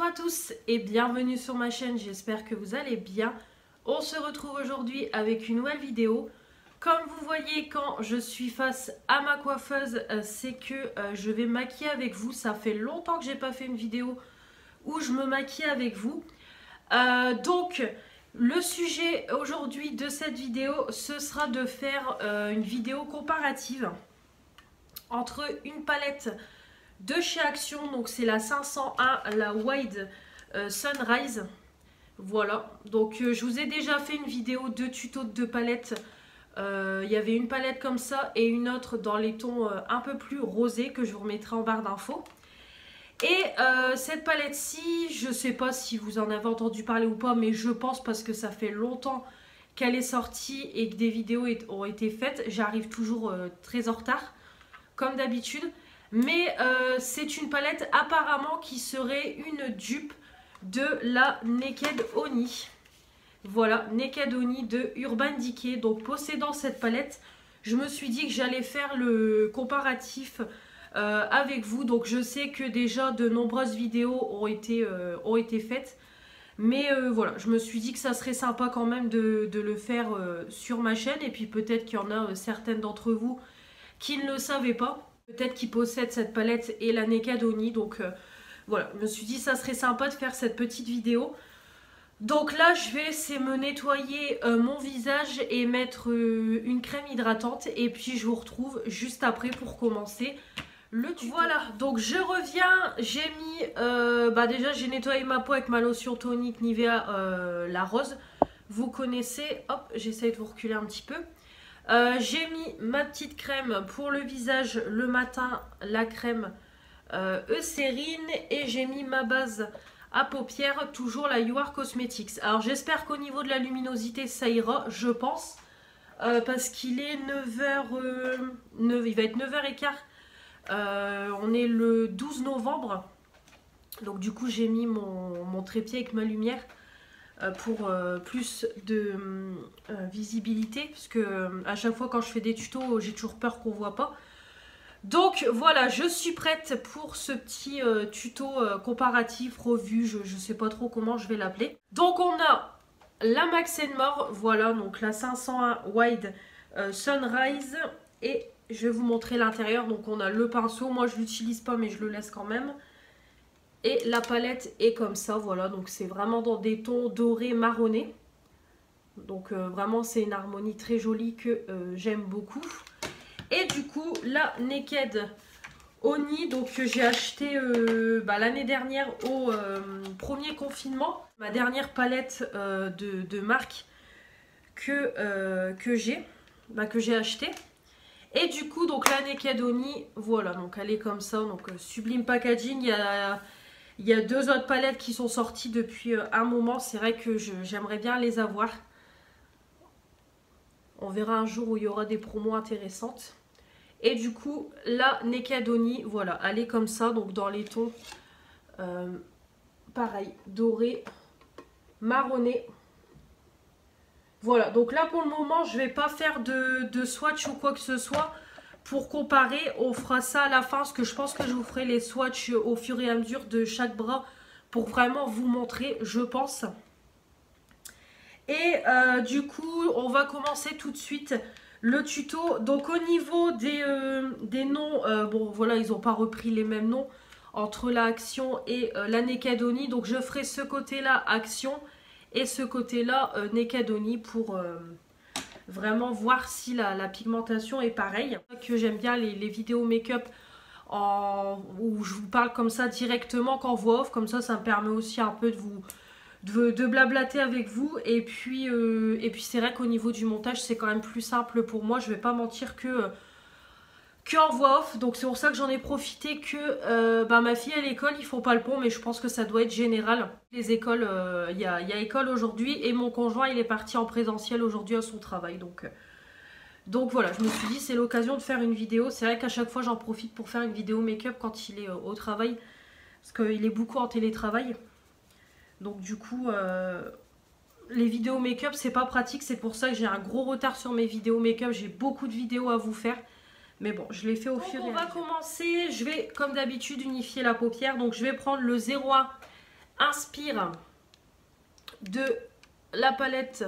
à tous et bienvenue sur ma chaîne, j'espère que vous allez bien. On se retrouve aujourd'hui avec une nouvelle vidéo. Comme vous voyez quand je suis face à ma coiffeuse, c'est que je vais maquiller avec vous. Ça fait longtemps que j'ai pas fait une vidéo où je me maquille avec vous. Donc le sujet aujourd'hui de cette vidéo, ce sera de faire une vidéo comparative entre une palette de chez Action, donc c'est la 501, la Wide Sunrise. Voilà, donc je vous ai déjà fait une vidéo de tuto de palettes. Il y avait une palette comme ça et une autre dans les tons un peu plus rosés que je vous remettrai en barre d'infos. Et cette palette-ci, je sais pas si vous en avez entendu parler ou pas, mais je pense parce que ça fait longtemps qu'elle est sortie et que des vidéos ont été faites. J'arrive toujours très en retard, comme d'habitude. Mais c'est une palette apparemment qui serait une dupe de la Naked Oni. Voilà, Naked Oni de Urban Decay. Donc possédant cette palette, je me suis dit que j'allais faire le comparatif avec vous. Donc je sais que déjà de nombreuses vidéos ont été faites. Mais voilà, je me suis dit que ça serait sympa quand même de le faire sur ma chaîne. Et puis peut-être qu'il y en a certaines d'entre vous qui ne le savaient pas. Peut-être qu'ils possèdent cette palette et la Naked Oni. Donc voilà, je me suis dit ça serait sympa de faire cette petite vidéo. Donc là je vais essayer de me nettoyer mon visage et mettre une crème hydratante. Et puis je vous retrouve juste après pour commencer le tuto. Voilà, donc je reviens. J'ai mis, déjà j'ai nettoyé ma peau avec ma lotion tonique Nivea la rose. Vous connaissez, hop j'essaye de vous reculer un petit peu. J'ai mis ma petite crème pour le visage le matin, la crème Eucérine, et j'ai mis ma base à paupières, toujours la You Are Cosmetics. Alors j'espère qu'au niveau de la luminosité ça ira, je pense, parce qu'il est 9h, il va être 9h15, on est le 12 novembre, donc du coup j'ai mis mon trépied avec ma lumière pour plus de visibilité, parce que à chaque fois quand je fais des tutos j'ai toujours peur qu'on voit pas. Donc voilà, je suis prête pour ce petit tuto comparatif, revue, je sais pas trop comment je vais l'appeler. Donc on a la Max & More, voilà, donc la 501 Wide Sunrise, et je vais vous montrer l'intérieur. Donc on a le pinceau, moi je l'utilise pas mais je le laisse quand même. Et la palette est comme ça, voilà, donc c'est vraiment dans des tons dorés marronnés. Donc vraiment c'est une harmonie très jolie que j'aime beaucoup. Et du coup la Naked Oni, donc que j'ai acheté l'année dernière au premier confinement. Ma dernière palette de marque que j'ai acheté. Et du coup donc la Naked Oni, voilà, donc elle est comme ça, donc sublime packaging. Il y a deux autres palettes qui sont sorties depuis un moment. C'est vrai que j'aimerais bien les avoir. On verra un jour où il y aura des promos intéressantes. Et du coup, la Naked Oni, voilà, elle est comme ça. Donc dans les tons, pareil, doré, marronné. Voilà, donc là pour le moment, je ne vais pas faire de swatch ou quoi que ce soit. Pour comparer, on fera ça à la fin, parce que je pense que je vous ferai les swatchs au fur et à mesure de chaque bras pour vraiment vous montrer, je pense. Et du coup, on va commencer tout de suite le tuto. Donc au niveau des noms, bon voilà, ils n'ont pas repris les mêmes noms entre la Action et la Naked Oni. Donc je ferai ce côté-là Action et ce côté-là Naked Oni pour vraiment voir si la pigmentation est pareille. Que j'aime bien les vidéos make-up où je vous parle comme ça directement qu'en voix off, comme ça ça me permet aussi un peu de blablater avec vous. Et puis c'est vrai qu'au niveau du montage c'est quand même plus simple pour moi, je vais pas mentir que en voix off. Donc c'est pour ça que j'en ai profité que ma fille à l'école ils font pas le pont, mais je pense que ça doit être général. Les écoles, il y a école aujourd'hui et mon conjoint il est parti en présentiel aujourd'hui à son travail. Donc voilà, je me suis dit c'est l'occasion de faire une vidéo. C'est vrai qu'à chaque fois j'en profite pour faire une vidéo make-up quand il est au travail, parce qu'il est beaucoup en télétravail. Donc du coup les vidéos make-up c'est pas pratique, c'est pour ça que j'ai un gros retard sur mes vidéos make-up. J'ai beaucoup de vidéos à vous faire. Mais bon, je l'ai fait au fur et à mesure. On va commencer, je vais comme d'habitude unifier la paupière. Donc je vais prendre le 01 inspire de la palette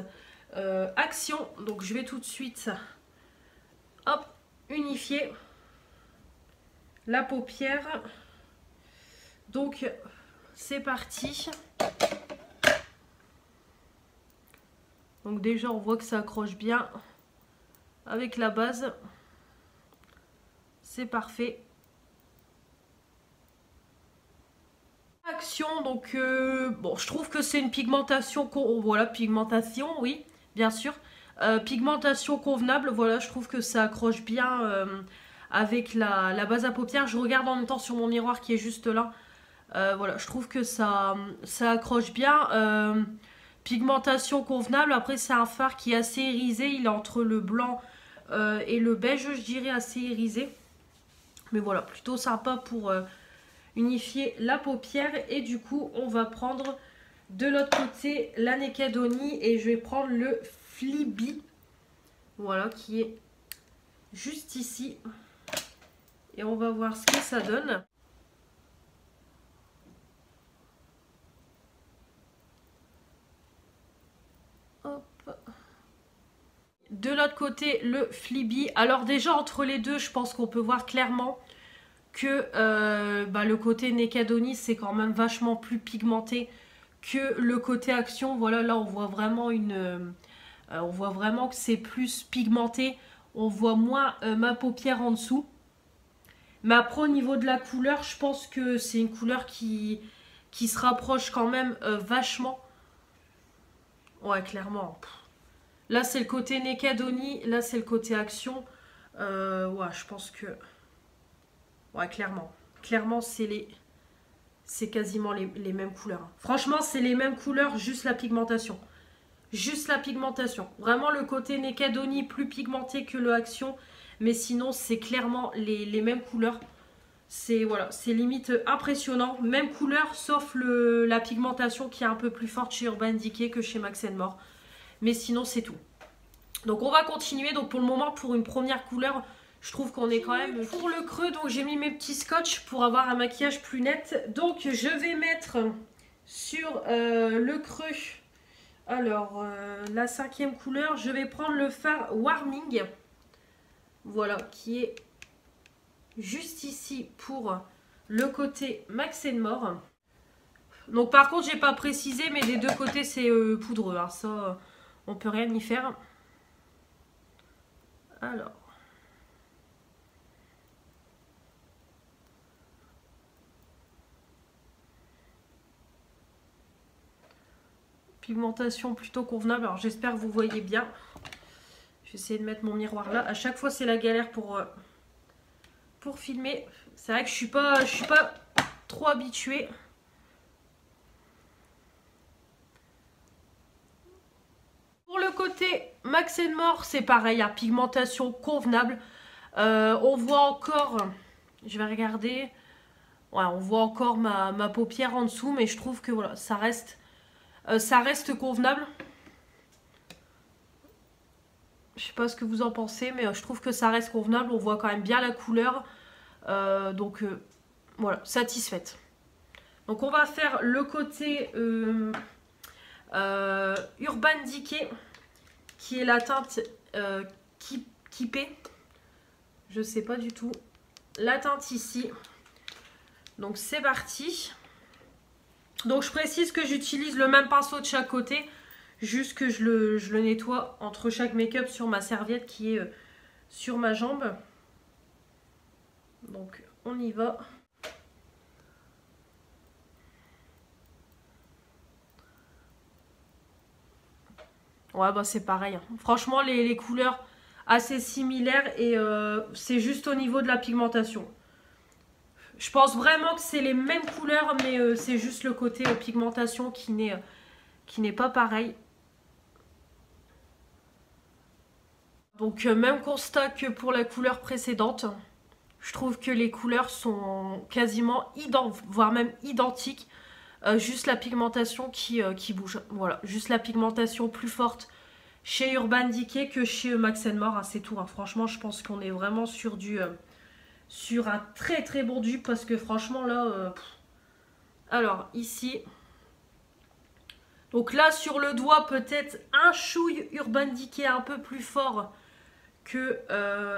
Action. Donc je vais tout de suite hop, unifier la paupière. Donc c'est parti. Donc déjà on voit que ça accroche bien avec la base. C'est parfait. Action, donc bon, je trouve que c'est une pigmentation, voilà, pigmentation, oui, bien sûr. Pigmentation convenable, voilà, je trouve que ça accroche bien avec la base à paupières. Je regarde en même temps sur mon miroir qui est juste là. Voilà, je trouve que ça accroche bien. Pigmentation convenable, après c'est un fard qui est assez irisé, il est entre le blanc et le beige, je dirais, assez irisé. Mais voilà, plutôt sympa pour unifier la paupière. Et du coup, on va prendre de l'autre côté la Naked Honey et je vais prendre le Flibi. Voilà, qui est juste ici. Et on va voir ce que ça donne. De l'autre côté, le Flibi. Alors déjà, entre les deux, je pense qu'on peut voir clairement que le côté Naked Honey, c'est quand même vachement plus pigmenté que le côté Action. Voilà, là, on voit vraiment on voit vraiment que c'est plus pigmenté. On voit moins ma paupière en dessous. Mais après, au niveau de la couleur, je pense que c'est une couleur qui se rapproche quand même vachement. Ouais, clairement. Là, c'est le côté Naked Honey. Là, c'est le côté Action. Ouais, je pense que... Ouais, clairement. Clairement, c'est quasiment les mêmes couleurs. Franchement, c'est les mêmes couleurs, juste la pigmentation. Juste la pigmentation. Vraiment, le côté Naked Honey plus pigmenté que le Action. Mais sinon, c'est clairement les mêmes couleurs. C'est voilà, c'est limite impressionnant. Même couleur, sauf la pigmentation qui est un peu plus forte chez Urban Decay que chez Max & More. Mais sinon, c'est tout. Donc, on va continuer. Donc, pour le moment, pour une première couleur, je trouve qu'on est quand même... Pour le creux, donc j'ai mis mes petits scotch pour avoir un maquillage plus net. Donc, je vais mettre sur le creux... Alors, la 5e couleur, je vais prendre le fard Warming. Voilà, qui est juste ici pour le côté Max & More. Donc par contre, j'ai pas précisé, mais des deux côtés, c'est poudreux. Hein. Ça, on peut rien y faire. Alors. Pigmentation plutôt convenable. Alors j'espère que vous voyez bien. Je vais essayer de mettre mon miroir là. À chaque fois, c'est la galère pour filmer. C'est vrai que je suis pas trop habituée. Pour le côté Max & More, c'est pareil, hein, pigmentation convenable. On voit encore, je vais regarder, ouais, on voit encore ma paupière en dessous, mais je trouve que voilà, ça reste convenable. Je sais pas ce que vous en pensez, mais je trouve que ça reste convenable. On voit quand même bien la couleur. Donc voilà, satisfaite. Donc on va faire le côté Urban Decay, qui est la teinte Keepé. Je sais pas du tout. La teinte ici. Donc c'est parti. Donc je précise que j'utilise le même pinceau de chaque côté. Juste que je le nettoie entre chaque make-up sur ma serviette qui est sur ma jambe. Donc on y va. Ouais, bah c'est pareil. Hein. Franchement, les couleurs assez similaires et c'est juste au niveau de la pigmentation. Je pense vraiment que c'est les mêmes couleurs, mais c'est juste le côté pigmentation qui n'est pas pareil. Donc même constat que pour la couleur précédente. Je trouve que les couleurs sont quasiment voire même identiques. Juste la pigmentation qui bouge. Voilà, juste la pigmentation plus forte chez Urban Decay que chez Max & More. Hein, c'est tout. Hein. Franchement, je pense qu'on est vraiment sur sur un très très bon dupe parce que franchement là... Alors ici, Donc là, sur le doigt, peut-être un chouille Urban Decay un peu plus fort que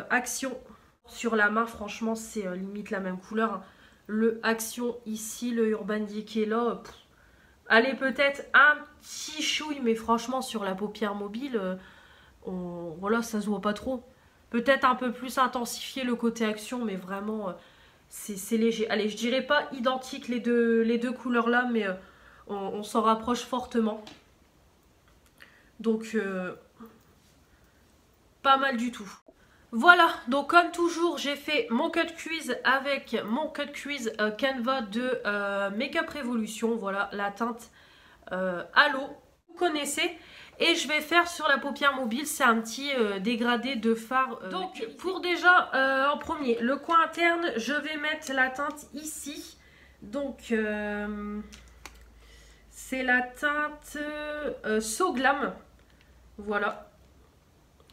Action. Sur la main, franchement, c'est limite la même couleur. Le Action ici, le Urban Decay là. Allez, peut-être un petit chouille, mais franchement, sur la paupière mobile, voilà, ça se voit pas trop. Peut-être un peu plus intensifier le côté Action, mais vraiment, c'est léger. Allez, je dirais pas identique les deux couleurs là, mais on s'en rapproche fortement. Donc, pas mal du tout. Voilà, donc comme toujours, j'ai fait mon cut quiz avec mon cut quiz Canva de Makeup Revolution. Voilà, la teinte Halo, vous connaissez. Et je vais faire sur la paupière mobile, c'est un petit dégradé de fard. Donc, pour déjà, en premier, le coin interne, je vais mettre la teinte ici. Donc, c'est la teinte So Glam. Voilà.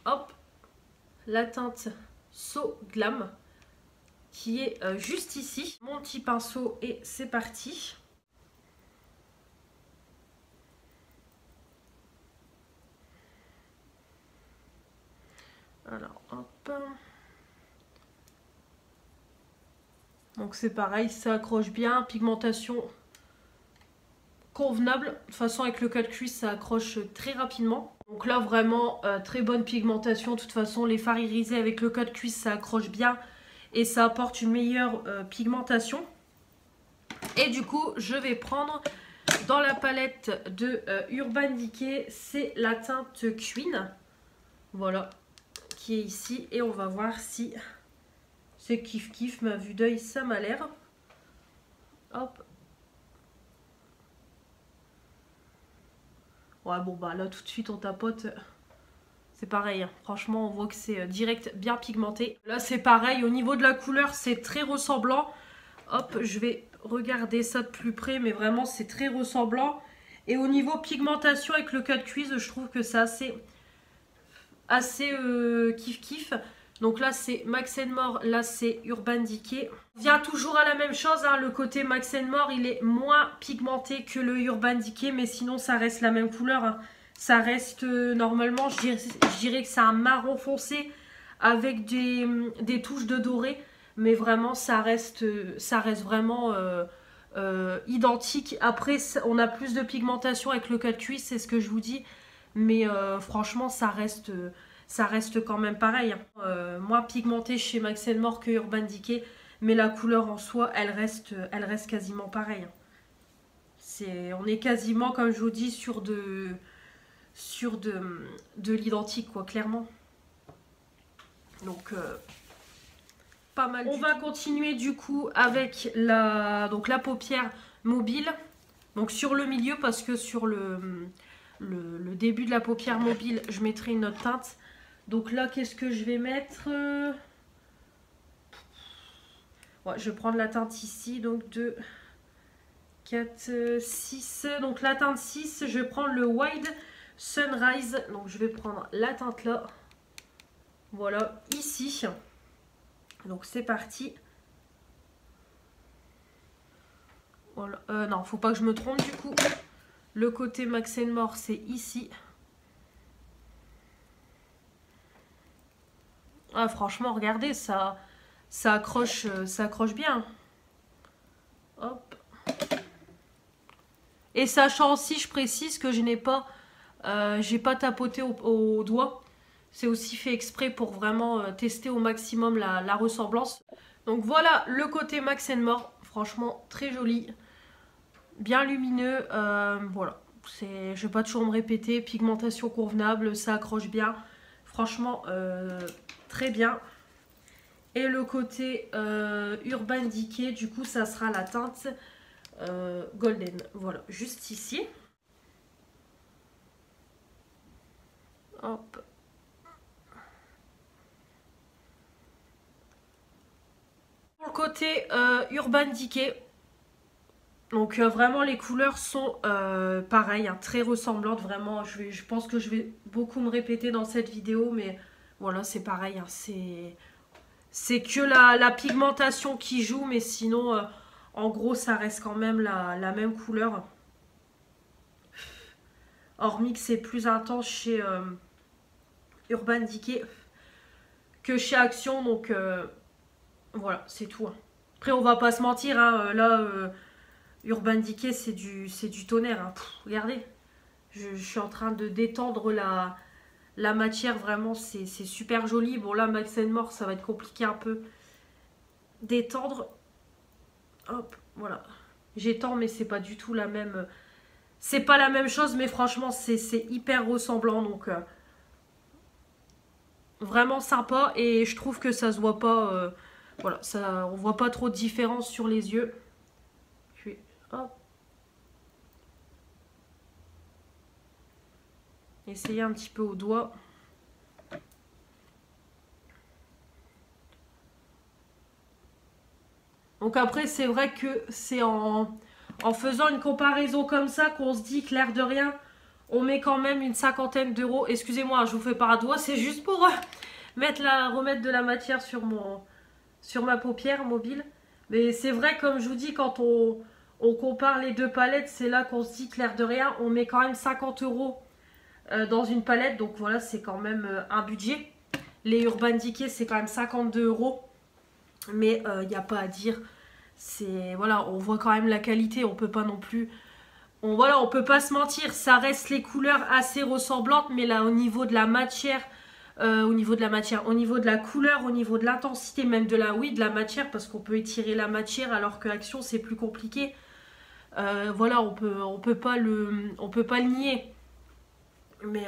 Hop. La teinte So Glam qui est juste ici. Mon petit pinceau et c'est parti. Alors hop. Donc c'est pareil, ça accroche bien. Pigmentation convenable. De toute façon avec le cut cuisse ça accroche très rapidement. Donc là vraiment très bonne pigmentation. De toute façon les fards irisés avec le cut cuisse ça accroche bien. Et ça apporte une meilleure pigmentation. Et du coup je vais prendre dans la palette de Urban Decay. C'est la teinte Queen. Voilà. Qui est ici. Et on va voir si c'est kiff kiff. Ma vue d'œil ça m'a l'air. Hop. Ouais, bon, bah là, tout de suite, on tapote. C'est pareil, hein. Franchement, on voit que c'est direct bien pigmenté. Là, c'est pareil. Au niveau de la couleur, c'est très ressemblant. Hop, je vais regarder ça de plus près. Mais vraiment, c'est très ressemblant. Et au niveau pigmentation, avec le cut quiz, je trouve que c'est assez kiff-kiff. Donc là, c'est Max More. Là, c'est Urban Decay. On vient toujours à la même chose. Hein. Le côté Max More, il est moins pigmenté que le Urban Decay. Mais sinon, ça reste la même couleur. Hein. Ça reste normalement, je dirais que c'est un marron foncé avec des touches de doré. Mais vraiment, ça reste vraiment identique. Après, on a plus de pigmentation avec le cut cuisse, c'est ce que je vous dis. Mais franchement, ça reste quand même pareil. Hein. Moins pigmenté chez Max More que Urban Decay. Mais la couleur en soi, elle reste quasiment pareille. On est quasiment, comme je vous dis, sur de l'identique, quoi, clairement. Donc, pas mal. On va continuer du coup avec la paupière mobile. Donc sur le milieu, parce que sur le début de la paupière mobile, je mettrai une autre teinte. Donc là, qu'est-ce que je vais mettre? Ouais, je vais prendre la teinte ici, donc 2, 4, 6. Donc la teinte 6, je vais prendre le Wide Sunrise. Donc je vais prendre la teinte là. Voilà, ici. Donc c'est parti. Voilà. Non, faut pas que je me trompe du coup. Le côté Max More, c'est ici. Ah, franchement, regardez, ça accroche bien. Hop. Et sachant aussi, je précise que je n'ai pas, j'ai pas tapoté au doigt. C'est aussi fait exprès pour vraiment tester au maximum la ressemblance. Donc voilà le côté Max More. Franchement, très joli. Bien lumineux. Voilà. Je vais pas toujours me répéter. Pigmentation convenable. Ça accroche bien. Franchement, très bien. Et le côté Urban Decay, du coup, ça sera la teinte Golden. Voilà, juste ici. Hop. Pour le côté Urban Decay, donc vraiment les couleurs sont pareilles, hein, très ressemblantes. Vraiment, je pense que je vais beaucoup me répéter dans cette vidéo, mais voilà, c'est pareil. Hein, c'est que la pigmentation qui joue, mais sinon, en gros, ça reste quand même la même couleur. hormis que c'est plus intense chez Urban Decay que chez Action, donc voilà, c'est tout. Hein. Après, on va pas se mentir, hein, là, Urban Decay, c'est du tonnerre. Hein. Pff, regardez, je suis en train de détendre la matière, vraiment, c'est super joli. Bon, là, Max & More, ça va être compliqué un peu d'étendre. Hop, voilà. J'étends, mais c'est pas du tout la même... C'est pas la même chose, mais franchement, c'est hyper ressemblant, donc... vraiment sympa, et je trouve que ça se voit pas... voilà, ça, on voit pas trop de différence sur les yeux. Puis, hop. Essayer un petit peu au doigt. Donc après, c'est vrai que c'est en faisant une comparaison comme ça qu'on se dit que l'air de rien, on met quand même une 50aine d'euros. Excusez-moi, je vous fais pas à doigt, c'est juste pour remettre de la matière sur ma paupière mobile. Mais c'est vrai, comme je vous dis, quand on compare les deux palettes, c'est là qu'on se dit que l'air de rien, on met quand même 50 euros dans une palette. Donc voilà, c'est quand même un budget. Les Urban Decay, c'est quand même 52 euros. Mais il n'y a pas à dire. Voilà, on voit quand même la qualité. On peut pas non plus... on peut pas se mentir. Ça reste les couleurs assez ressemblantes. Mais là, au niveau de la matière... au niveau de la couleur, au niveau de l'intensité, même de la matière, parce qu'on peut étirer la matière alors que Action c'est plus compliqué. Voilà, on peut pas le nier. Mais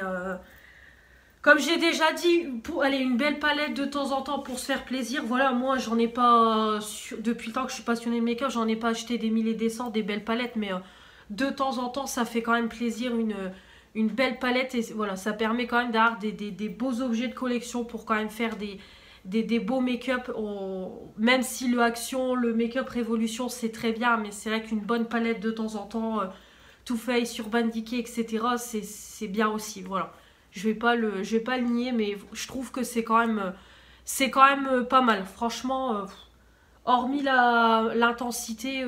comme j'ai déjà dit, pour aller une belle palette de temps en temps pour se faire plaisir, voilà, moi j'en ai pas, depuis le temps que je suis passionnée de make-up, j'en ai pas acheté des milliers et des cents, des belles palettes, mais de temps en temps ça fait quand même plaisir une belle palette, et voilà, ça permet quand même d'avoir des beaux objets de collection pour quand même faire des beaux make-up, même si le Action, le make-up Révolution c'est très bien, mais c'est vrai qu'une bonne palette de temps en temps, Too Faced, Urban Decay, etc. c'est bien aussi, voilà. Je vais pas le nier, mais je trouve que c'est quand même pas mal. Franchement, hormis l'intensité,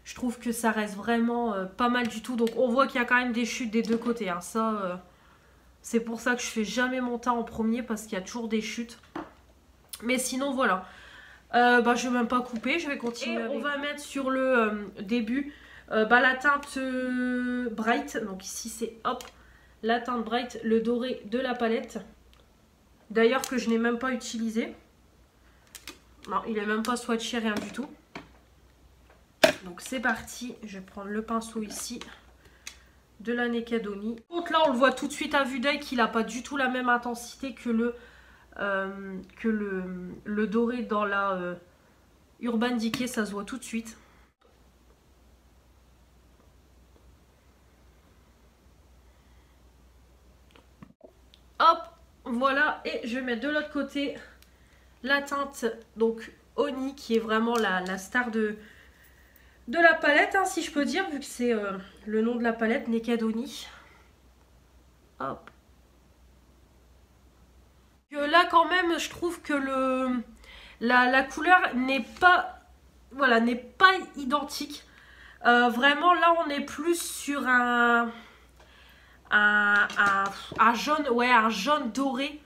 je trouve que ça reste vraiment pas mal du tout. Donc on voit qu'il y a quand même des chutes des deux côtés. Hein. Ça, c'est pour ça que je fais jamais mon teint en premier, parce qu'il y a toujours des chutes. Mais sinon, voilà. Je vais même pas couper, je vais continuer. Et on va mettre sur le début la teinte Bright. Donc ici c'est hop. La teinte Bright, le doré de la palette. D'ailleurs que je n'ai même pas utilisé. Non, il n'est même pas swatché, rien du tout. Donc c'est parti. Je vais prendre le pinceau ici de la Naked Honey. Donc là, on le voit tout de suite à vue d'œil qu'il n'a pas du tout la même intensité que le doré dans la Urban Decay. Ça se voit tout de suite. Hop, voilà, et je vais mettre de l'autre côté la teinte donc Honey, qui est vraiment la star de la palette, hein, si je peux dire, vu que c'est le nom de la palette, Naked Honey. Hop. Là quand même, je trouve que la couleur n'est pas, voilà, n'est pas identique. Vraiment, là on est plus sur un jaune, ouais, un jaune doré.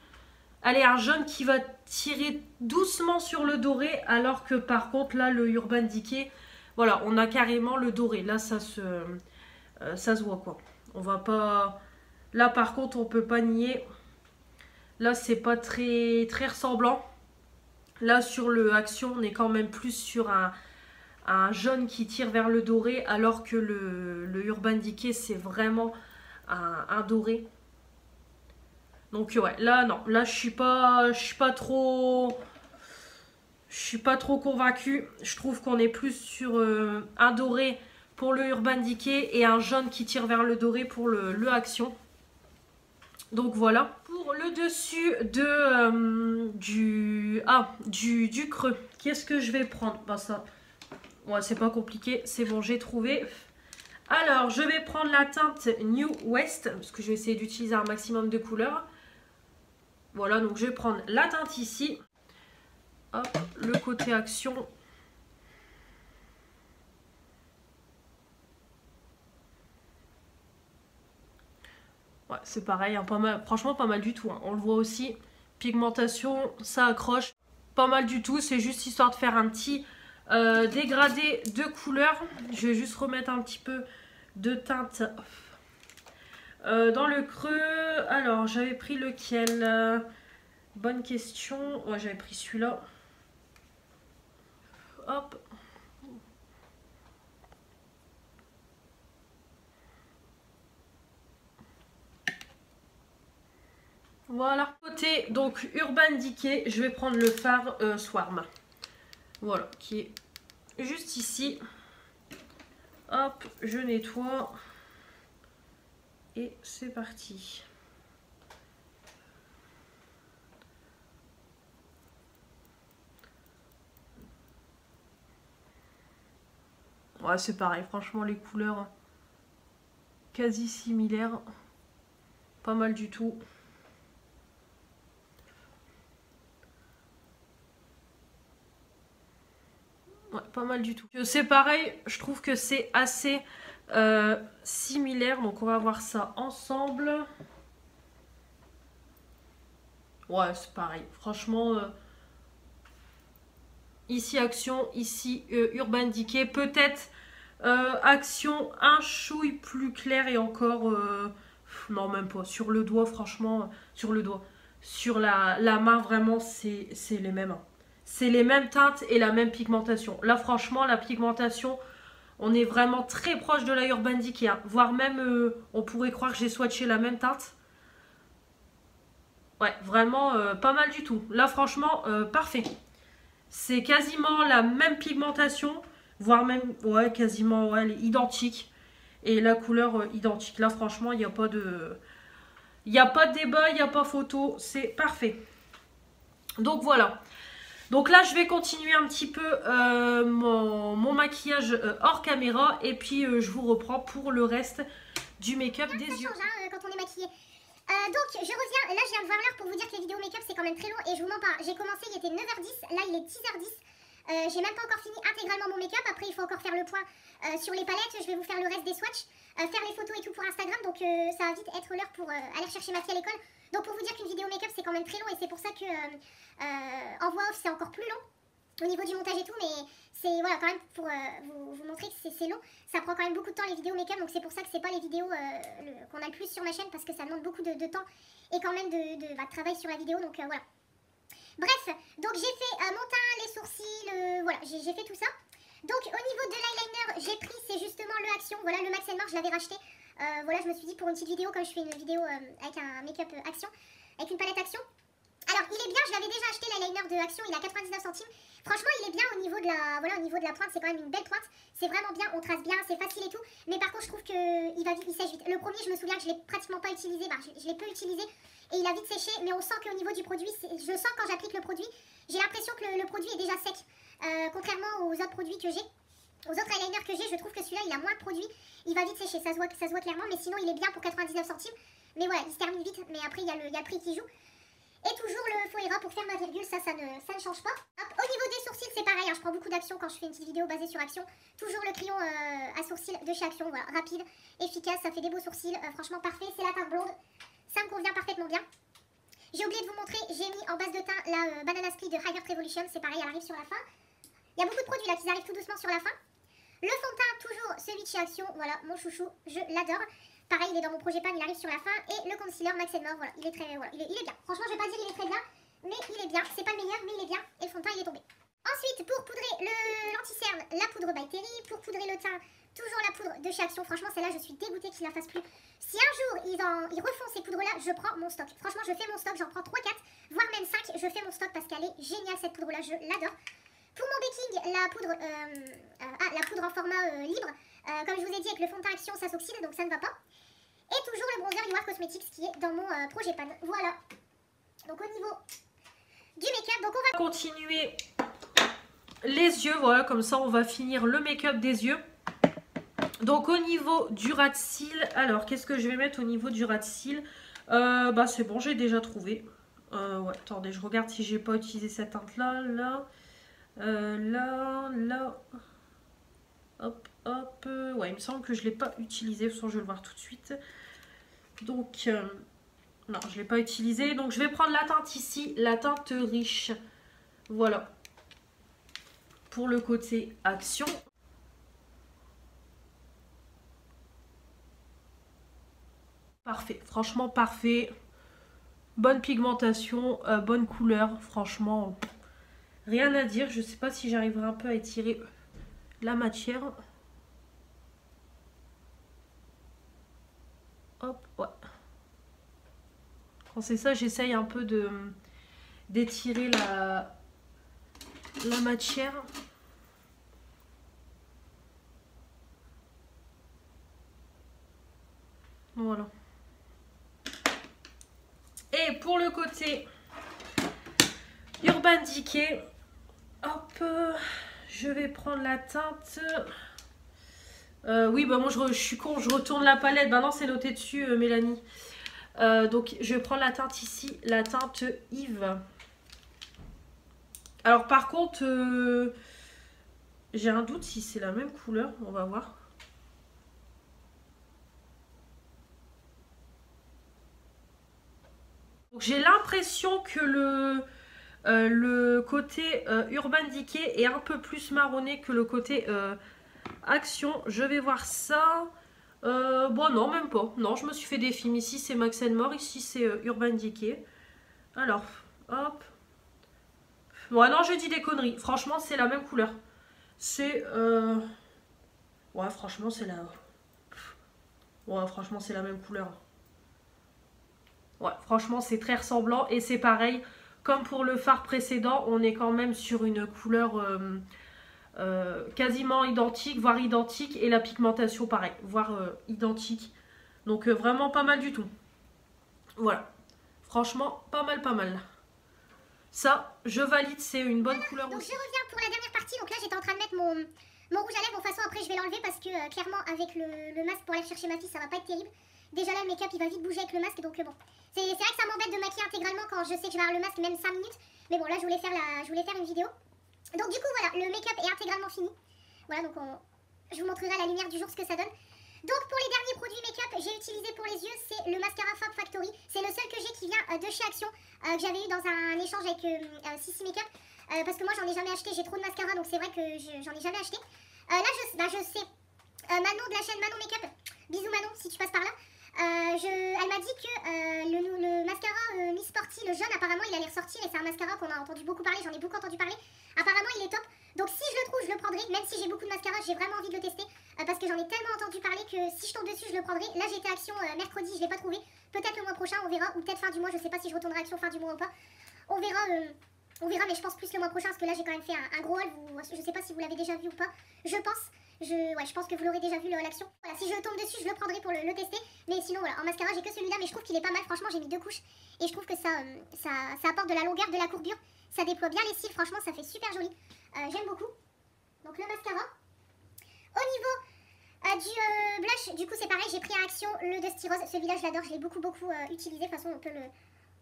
Allez, un jaune qui va tirer doucement sur le doré, alors que par contre là le Urban Decay, voilà, on a carrément le doré. Là ça se voit quoi. On va pas, là par contre on peut pas nier. Là c'est pas très ressemblant. Là sur le Action on est quand même plus sur un jaune qui tire vers le doré, alors que le Urban Decay c'est vraiment un doré. Donc ouais, là non, là je suis pas trop convaincue. Je trouve qu'on est plus sur un doré pour le Urban Decay et un jaune qui tire vers le doré pour le Action. Donc voilà. Pour le dessus du creux, qu'est-ce que je vais prendre? Bah ça, ouais, c'est pas compliqué, c'est bon, j'ai trouvé. Alors, je vais prendre la teinte New West, parce que je vais essayer d'utiliser un maximum de couleurs. Voilà, donc je vais prendre la teinte ici. Hop, le côté Action. Ouais, c'est pareil, hein, pas mal, franchement pas mal du tout. Hein. On le voit aussi, pigmentation, ça accroche. Pas mal du tout, c'est juste histoire de faire un petit dégradé de couleur. Je vais juste remettre un petit peu de teinte dans le creux. Alors, j'avais pris lequel bonne question. Ouais, j'avais pris celui-là. Hop. Voilà. Côté donc Urban Decay, je vais prendre le fard Swarm. Voilà, qui est juste ici. Hop, je nettoie. Et c'est parti. Ouais, c'est pareil, franchement les couleurs quasi similaires. Pas mal du tout. Ouais, pas mal du tout. C'est pareil, je trouve que c'est assez similaire. Donc on va voir ça ensemble. Ouais, c'est pareil. Franchement, ici Action, ici Urban Decay. Peut-être Action un chouille plus clair et encore... non, même pas. Sur le doigt, franchement, sur le doigt. Sur la main, vraiment, c'est les mêmes. Hein. C'est les mêmes teintes et la même pigmentation. Là, franchement, la pigmentation, on est vraiment très proche de la Urban Decay. Hein. Voire même, on pourrait croire que j'ai swatché la même teinte. Ouais, vraiment pas mal du tout. Là, franchement, parfait. C'est quasiment la même pigmentation. Voire même, ouais, quasiment, ouais, elle est identique. Et la couleur identique. Là, franchement, il n'y a pas de... Il n'y a pas de débat, il n'y a pas photo. C'est parfait. Donc, voilà. Donc là, je vais continuer un petit peu mon maquillage hors caméra. Et puis, je vous reprends pour le reste du make-up des yeux. Ça change hein, quand on est maquillé. Donc, je reviens. Là, je viens de voir l'heure pour vous dire que les vidéos make-up, c'est quand même très long. Et je vous mens pas. J'ai commencé, il était 9h10. Là, il est 10h10. J'ai même pas encore fini intégralement mon make-up. Après, il faut encore faire le point sur les palettes. Je vais vous faire le reste des swatchs. Faire les photos et tout pour Instagram. Donc, ça va vite être l'heure pour aller chercher ma fille à l'école. Donc, pour vous dire qu'une vidéo make-up, c'est quand même très long. Et c'est pour ça que en voix off, c'est encore plus long au niveau du montage et tout. Mais c'est voilà, quand même pour vous montrer que c'est long. Ça prend quand même beaucoup de temps les vidéos make-up. Donc, c'est pour ça que c'est pas les vidéos qu'on a le plus sur ma chaîne. Parce que ça demande beaucoup de temps et quand même de travail sur la vidéo. Donc, voilà. Bref, donc j'ai fait mon teint, les sourcils, voilà, j'ai fait tout ça. Donc au niveau de l'eyeliner, j'ai pris, c'est justement le Action, voilà, le Max & Marc, je l'avais racheté. Voilà, je me suis dit pour une petite vidéo, comme je fais une vidéo avec un make-up Action, avec une palette Action. Alors il est bien, je l'avais déjà acheté l'eyeliner de Action, il est à 99 centimes. Franchement il est bien au niveau de la, voilà, au niveau de la pointe, c'est quand même une belle pointe. C'est vraiment bien, on trace bien, c'est facile et tout. Mais par contre je trouve qu'il va vite, il sèche vite. Le premier je me souviens que je l'ai pratiquement pas utilisé, bah, je l'ai peu utilisé. Et il a vite séché, mais on sent qu'au niveau du produit, je sens quand j'applique le produit, j'ai l'impression que le produit est déjà sec. Contrairement aux autres produits que j'ai, aux autres eyeliners que j'ai, je trouve que celui-là il a moins de produit, il va vite sécher, ça se voit clairement, mais sinon il est bien pour 99 centimes. Mais voilà, il se termine vite, mais après il y a le prix qui joue. Et toujours le faux Hera pour faire ma virgule, ça ne change pas. Hop, au niveau des sourcils, c'est pareil, hein, je prends beaucoup d'Action quand je fais une petite vidéo basée sur Action. Toujours le crayon à sourcils de chez Action, voilà, rapide, efficace, ça fait des beaux sourcils, franchement parfait, c'est la teinte blonde. Ça me convient parfaitement bien. J'ai oublié de vous montrer, j'ai mis en base de teint la Banana Split de High Heart Revolution. C'est pareil, elle arrive sur la fin. Il y a beaucoup de produits là qui arrivent tout doucement sur la fin. Le fond de teint, toujours celui de chez Action. Voilà, mon chouchou, je l'adore. Pareil, il est dans mon projet pan, il arrive sur la fin. Et le concealer Max & More, voilà, il est très, voilà, il est bien. Franchement, je vais pas dire il est très bien, mais il est bien. C'est pas le meilleur, mais il est bien. Et le fond de teint, il est tombé. Ensuite, pour poudrer l'anti-cerne, la poudre by Terry. Pour poudrer le teint, toujours la poudre de chez Action. Franchement, celle-là, je suis dégoûtée qu'ils la fassent plus. Si un jour ils refont ces poudres-là, je prends mon stock. Franchement, je fais mon stock, j'en prends 3-4, voire même 5. Je fais mon stock parce qu'elle est géniale cette poudre-là, je l'adore. Pour mon baking, la poudre en format libre. Comme je vous ai dit, avec le fond de teint Action, ça s'oxyde, donc ça ne va pas. Et toujours le bronzer You Are Cosmetics qui est dans mon projet pan. Voilà. Donc au niveau du make-up, donc on va continuer les yeux, voilà, comme ça on va finir le make-up des yeux. Donc au niveau du ras de cils, alors qu'est-ce que je vais mettre au niveau du ras de cils? Bah c'est bon, j'ai déjà trouvé. Ouais, attendez, je regarde si j'ai pas utilisé cette teinte là, là. Hop, hop. Ouais, il me semble que je l'ai pas utilisé, de toute façon je vais le voir tout de suite. Donc, non, je ne l'ai pas utilisé. Donc, je vais prendre la teinte ici, la teinte riche. Voilà. Pour le côté action. Parfait, franchement parfait. Bonne pigmentation, bonne couleur, franchement, rien à dire. Je ne sais pas si j'arriverai un peu à étirer la matière. Hop, ouais. Quand c'est ça, j'essaye un peu d'étirer la matière. Voilà. Et pour le côté Urban Decay, hop, je vais prendre la teinte. Oui, bah moi je suis con, je retourne la palette. Bah non, c'est noté dessus, Mélanie. Donc je vais prendre la teinte ici, la teinte Yves. Alors par contre, j'ai un doute si c'est la même couleur, on va voir. J'ai l'impression que le côté Urban Decay est un peu plus marronné que le côté Action. Je vais voir ça. Bon, non, même pas. Non, je me suis fait des films. Ici, c'est Max & More. Ici, c'est Urban Decay. Alors, hop. Ouais, non, je dis des conneries. Franchement, c'est la même couleur. C'est... Ouais, franchement, c'est la... Ouais, franchement, c'est la même couleur. Ouais, franchement, c'est très ressemblant. Et c'est pareil, comme pour le fard précédent, on est quand même sur une couleur quasiment identique, voire identique. Et la pigmentation, pareil, voire identique. Donc, vraiment pas mal du tout. Voilà. Franchement, pas mal, pas mal. Ça, je valide, c'est une bonne couleur donc aussi. je reviens pour la dernière partie. Donc là, j'étais en train de mettre mon rouge à lèvres. De toute façon, après, je vais l'enlever parce que clairement, avec le masque pour aller chercher ma fille, ça va pas être terrible. Déjà là, le make-up, il va vite bouger avec le masque. Donc bon, c'est vrai que ça m'embête de maquiller intégralement quand je sais que je vais avoir le masque même 5 minutes. Mais bon, là, je voulais faire une vidéo. Donc du coup, voilà, le make-up est intégralement fini. Voilà, donc je vous montrerai à la lumière du jour ce que ça donne. Donc pour les derniers produits make-up, j'ai utilisé pour les yeux, c'est le mascara Fab Factory. C'est le seul que j'ai qui vient de chez Action, que j'avais eu dans un échange avec Sissi Makeup. Parce que moi j'en ai jamais acheté, j'ai trop de mascara, donc c'est vrai que j'en ai jamais acheté. Là je sais, Manon de la chaîne Manon Makeup, bisous Manon si tu passes par là. Elle m'a dit que le mascara Miss Sporty, le jaune, apparemment il allait ressortir et c'est un mascara qu'on a entendu beaucoup parler, j'en ai beaucoup entendu parler. Apparemment il est top, donc si je le trouve je le prendrai, même si j'ai beaucoup de mascara, j'ai vraiment envie de le tester parce que j'en ai tellement entendu parler que si je tombe dessus je le prendrai. Là j'étais à Action mercredi, je l'ai pas trouvé, peut-être le mois prochain on verra, ou peut-être fin du mois, je sais pas si je retournerai à Action fin du mois ou pas. On verra, mais je pense plus le mois prochain parce que là j'ai quand même fait un gros haul, je sais pas si vous l'avez déjà vu ou pas, je pense. Je pense que vous l'aurez déjà vu l'Action. Voilà, si je tombe dessus, je le prendrai pour le tester. Mais sinon, voilà, en mascara, j'ai que celui-là, mais je trouve qu'il est pas mal. Franchement, j'ai mis 2 couches et je trouve que ça apporte de la longueur, de la courbure. Ça déploie bien les cils, franchement, ça fait super joli. J'aime beaucoup. Donc le mascara. Au niveau du blush, du coup, c'est pareil, j'ai pris à Action le Dusty Rose. Celui-là, je l'adore, je l'ai beaucoup utilisé. De toute façon,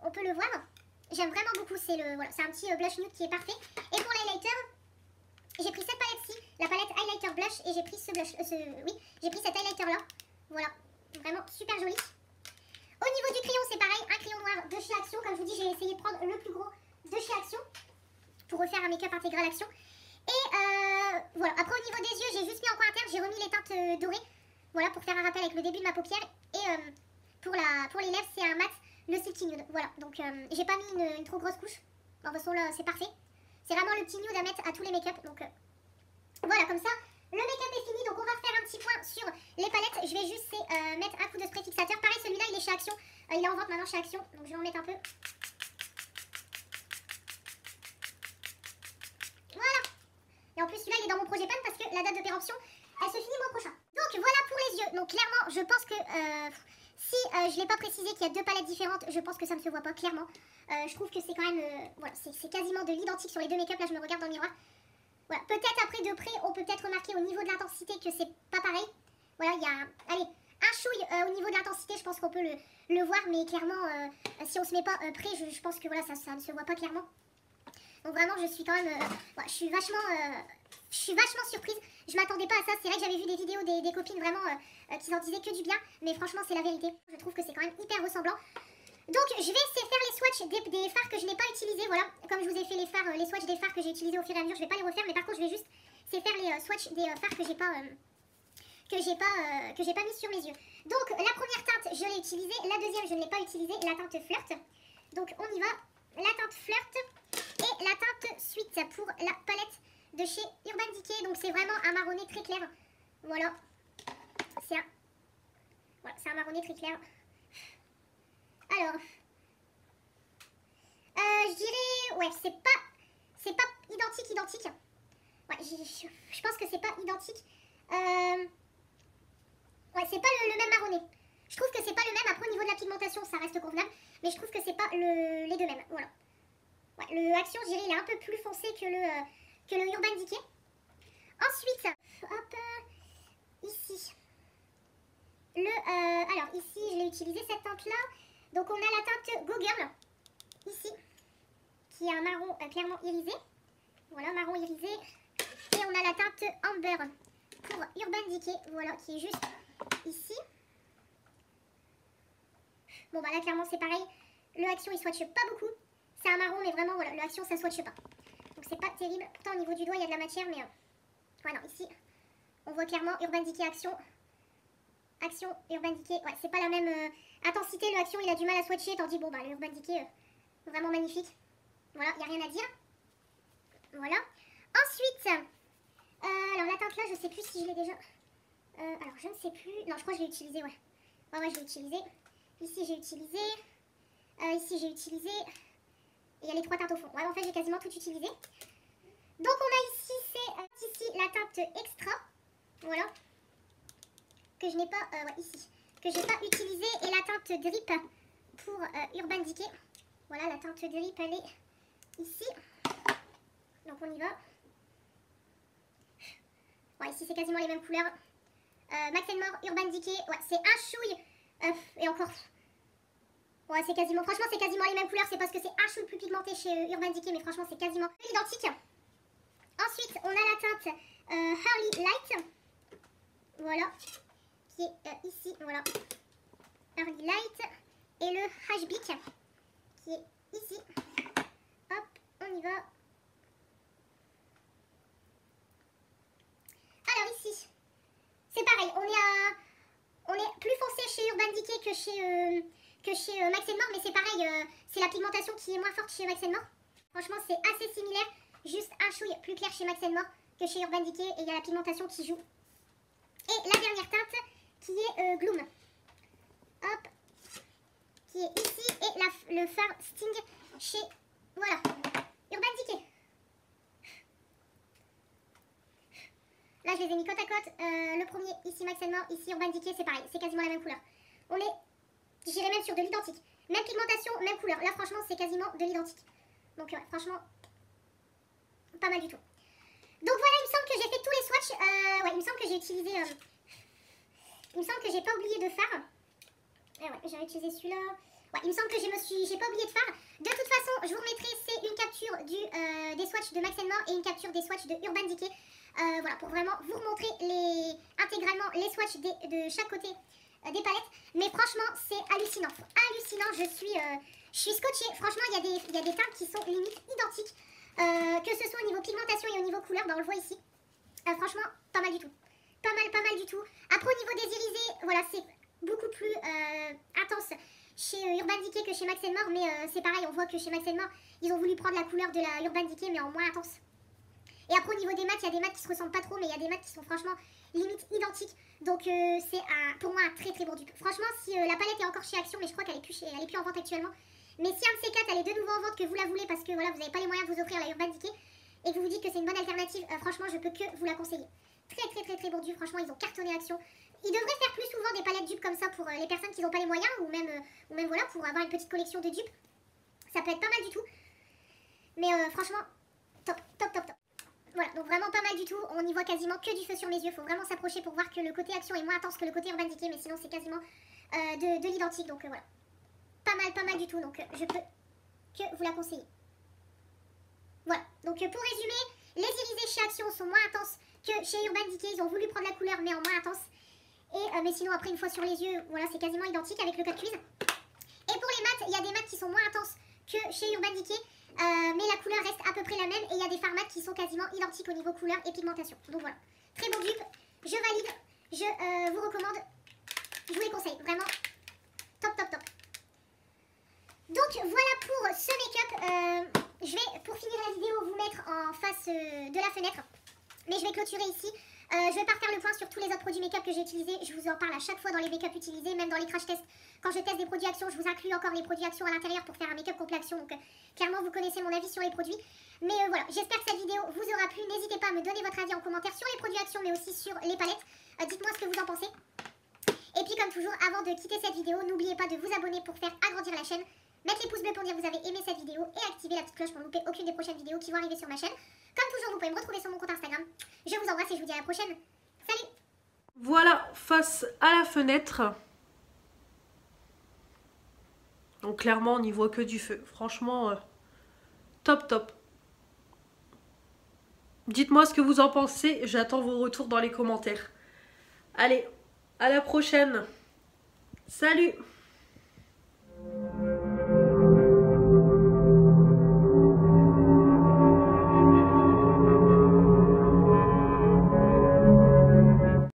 on peut le voir. J'aime vraiment beaucoup. C'est un petit blush nude qui est parfait. Et pour l'highlighter, j'ai pris cette palette-ci, la palette Highlighter Blush, et j'ai pris ce blush, j'ai pris cet highlighter-là. Voilà, vraiment super joli. Au niveau du crayon, c'est pareil, un crayon noir de chez Action. Comme je vous dis, j'ai essayé de prendre le plus gros de chez Action pour refaire un make-up intégral Action. Et voilà, après au niveau des yeux, j'ai juste mis en coin interne, j'ai remis les teintes dorées. Voilà, pour faire un rappel avec le début de ma paupière. Et pour les lèvres, c'est un mat, le Silky Nude. Voilà, donc j'ai pas mis une trop grosse couche. De toute façon, là, c'est parfait. C'est vraiment le petit nude à mettre à tous les make-up. Donc voilà, comme ça, le make-up est fini. Donc on va faire un petit point sur les palettes. Je vais juste mettre un coup de spray fixateur. Pareil, celui-là, il est chez Action. Il est en vente maintenant chez Action. Donc je vais en mettre un peu. Voilà. Et en plus, celui-là, il est dans mon projet pan parce que la date de péremption, elle se finit le mois prochain. Donc voilà pour les yeux. Donc clairement, je pense que... si je ne l'ai pas précisé qu'il y a 2 palettes différentes, je pense que ça ne se voit pas clairement. Je trouve que c'est quand même, voilà, c'est quasiment de l'identique sur les 2 make-up. Là, je me regarde dans le miroir. Voilà, peut-être après de près, on peut peut-être remarquer au niveau de l'intensité que c'est pas pareil. Voilà, il y a, allez, un chouille au niveau de l'intensité, je pense qu'on peut le voir, mais clairement, si on se met pas près, je pense que voilà, ça ne se voit pas clairement. Donc vraiment, je suis quand même, ouais, je suis vachement surprise. Je m'attendais pas à ça. C'est vrai que j'avais vu des vidéos des copines vraiment qui en disaient que du bien, mais franchement, c'est la vérité. Je trouve que c'est quand même hyper ressemblant. Donc je vais essayer de faire les swatchs des fards que je n'ai pas utilisés, voilà. Comme je vous ai fait les swatchs des fards que j'ai utilisés au fur et à mesure, je vais pas les refaire, mais par contre je vais juste essayer de faire les swatchs des fards que j'ai pas mis sur mes yeux. Donc la première teinte je l'ai utilisée, la deuxième je ne l'ai pas utilisée, la teinte Flirt. Donc on y va, la teinte Flirt et la teinte Sweet pour la palette de chez Urban Decay. Donc c'est vraiment un marronné très clair. Voilà, c'est un marronné très clair. Alors, je dirais, ouais, c'est pas identique. Ouais, je pense que c'est pas identique. Ouais, c'est pas le même marronné. Je trouve que c'est pas le même. Après, au niveau de la pigmentation, ça reste convenable. Mais je trouve que c'est pas les deux mêmes. Voilà. Ouais, le Action, je dirais, il est un peu plus foncé que le Urban Decay. Ensuite, hop, ici. Alors, ici, je l'ai utilisé cette teinte-là. Donc on a la teinte Go Girl, ici, qui est un marron clairement irisé. Voilà, marron irisé. Et on a la teinte Amber pour Urban Decay, voilà, qui est juste ici. Bon bah là clairement c'est pareil. Le Action il swatche pas beaucoup. C'est un marron mais vraiment voilà, le Action ça swatche pas. Donc c'est pas terrible. Pourtant au niveau du doigt il y a de la matière mais... ouais non, ici on voit clairement Urban Decay Action. Action, Urban Decay, ouais, c'est pas la même intensité, le Action il a du mal à swatcher, tandis bon bah le Urban Decay, vraiment magnifique. Voilà, y a rien à dire. Voilà. Ensuite, alors la teinte là, je sais plus si je l'ai déjà... alors je ne sais plus, non je crois que je l'ai utilisé, ouais. Ouais, je l'ai utilisé. Ici j'ai utilisé, ici j'ai utilisé, et il y a les trois teintes au fond. Ouais, en fait j'ai quasiment tout utilisé. Donc on a ici, c'est ici la teinte Extra, voilà. Que je n'ai pas, ouais, ici, que j'ai pas utilisé, et la teinte Drip pour Urban Decay. Voilà, la teinte Drip, elle est ici. Donc on y va. Ouais, ici c'est quasiment les mêmes couleurs. Max & More, Urban Decay, ouais, c'est un chouille, et encore, ouais, c'est quasiment, franchement c'est quasiment les mêmes couleurs, c'est parce que c'est un chouille plus pigmenté chez Urban Decay, mais franchement c'est quasiment identique. Ensuite, on a la teinte Harley Light, voilà. Qui est ici, voilà, Early Light, et le HBIC qui est ici. Hop, on y va. Alors ici, c'est pareil, on est plus foncé chez Urban Decay que chez Max & More, mais c'est pareil, c'est la pigmentation qui est moins forte chez Max & More. Franchement, c'est assez similaire, juste un chouille plus clair chez Max & More que chez Urban Decay, et il y a la pigmentation qui joue. Et la dernière teinte, qui est Gloom, hop, qui est ici, et le fard Sting chez, voilà, Urban Decay. Là je les ai mis côte à côte, le premier ici Max & More, ici Urban Decay, c'est pareil, c'est quasiment la même couleur. On est, j'irais même sur de l'identique, même pigmentation, même couleur, là franchement c'est quasiment de l'identique. Donc ouais, franchement, pas mal du tout. Donc voilà, il me semble que j'ai fait tous les swatchs, ouais, il me semble que j'ai utilisé... il me semble que j'ai pas oublié de fard. Ouais, j'ai utilisé celui-là. Ouais, il me semble que j'ai pas oublié de fard. De toute façon, je vous remettrai, c'est une capture des swatchs de Max & More et une capture des swatchs de Urban Decay. Voilà, pour vraiment vous remontrer intégralement les swatchs de chaque côté des palettes. Mais franchement, c'est hallucinant. Hallucinant, je suis scotchée. Franchement, il y a des teintes qui sont limite identiques. Que ce soit au niveau pigmentation et au niveau couleur, bah on le voit ici. Franchement, pas mal du tout. Pas mal du tout. Après au niveau des irisés, voilà, c'est beaucoup plus intense chez Urban Decay que chez Max & More, mais c'est pareil, on voit que chez Max & More, ils ont voulu prendre la couleur de la Urban Decay, mais en moins intense. Et après au niveau des maths, il y a des maths qui se ressemblent pas trop, mais il y a des maths qui sont franchement limite identiques. Donc c'est pour moi un très bon dupe. Franchement, si la palette est encore chez Action, mais je crois qu'elle est plus en vente actuellement. Mais si un de ces quatre, elle est de nouveau en vente, que vous la voulez parce que voilà, vous n'avez pas les moyens de vous offrir la Urban Decay, et que vous vous dites que c'est une bonne alternative, franchement, je peux que vous la conseiller. Très bon dupe, franchement, ils ont cartonné Action. Ils devraient faire plus souvent des palettes dupes comme ça pour les personnes qui n'ont pas les moyens, ou même voilà, pour avoir une petite collection de dupes. Ça peut être pas mal du tout. Mais franchement, top. Voilà, donc vraiment pas mal du tout. On y voit quasiment que du feu sur mes yeux. Faut vraiment s'approcher pour voir que le côté Action est moins intense que le côté Urban Decay, mais sinon c'est quasiment de l'identique. Donc voilà, pas mal du tout. Donc je peux que vous la conseiller. Voilà, donc pour résumer, les irisés chez Action sont moins intenses que chez Urban Decay. Ils ont voulu prendre la couleur mais en moins intense. Et, mais sinon après une fois sur les yeux, voilà, c'est quasiment identique avec le code Quiz. Et pour les mattes, il y a des mattes qui sont moins intenses que chez Urban Decay. Mais la couleur reste à peu près la même. Et il y a des fards mat qui sont quasiment identiques au niveau couleur et pigmentation. Donc voilà, très bon dupe, je valide, je vous recommande, je vous les conseille, vraiment top top top. Donc voilà pour ce make-up. Je vais pour finir la vidéo vous mettre en face de la fenêtre. Mais je vais clôturer ici. Je vais pas refaire le point sur tous les autres produits make-up que j'ai utilisés. Je vous en parle à chaque fois dans les make-up utilisés, même dans les crash tests. Quand je teste des produits Action, je vous inclus encore les produits Action à l'intérieur pour faire un make-up complet Action. Donc clairement vous connaissez mon avis sur les produits. Mais voilà, j'espère que cette vidéo vous aura plu. N'hésitez pas à me donner votre avis en commentaire sur les produits Action mais aussi sur les palettes. Dites-moi ce que vous en pensez. Et puis comme toujours, avant de quitter cette vidéo, n'oubliez pas de vous abonner pour faire agrandir la chaîne. Mettre les pouces bleus pour dire que vous avez aimé cette vidéo et activer la petite cloche pour ne louper aucune des prochaines vidéos qui vont arriver sur ma chaîne. Comme toujours, vous pouvez me retrouver sur mon compte Instagram. Je vous embrasse et je vous dis à la prochaine. Salut! Voilà, face à la fenêtre. Donc clairement, on n'y voit que du feu. Franchement, top top. Dites-moi ce que vous en pensez. J'attends vos retours dans les commentaires. Allez, à la prochaine. Salut!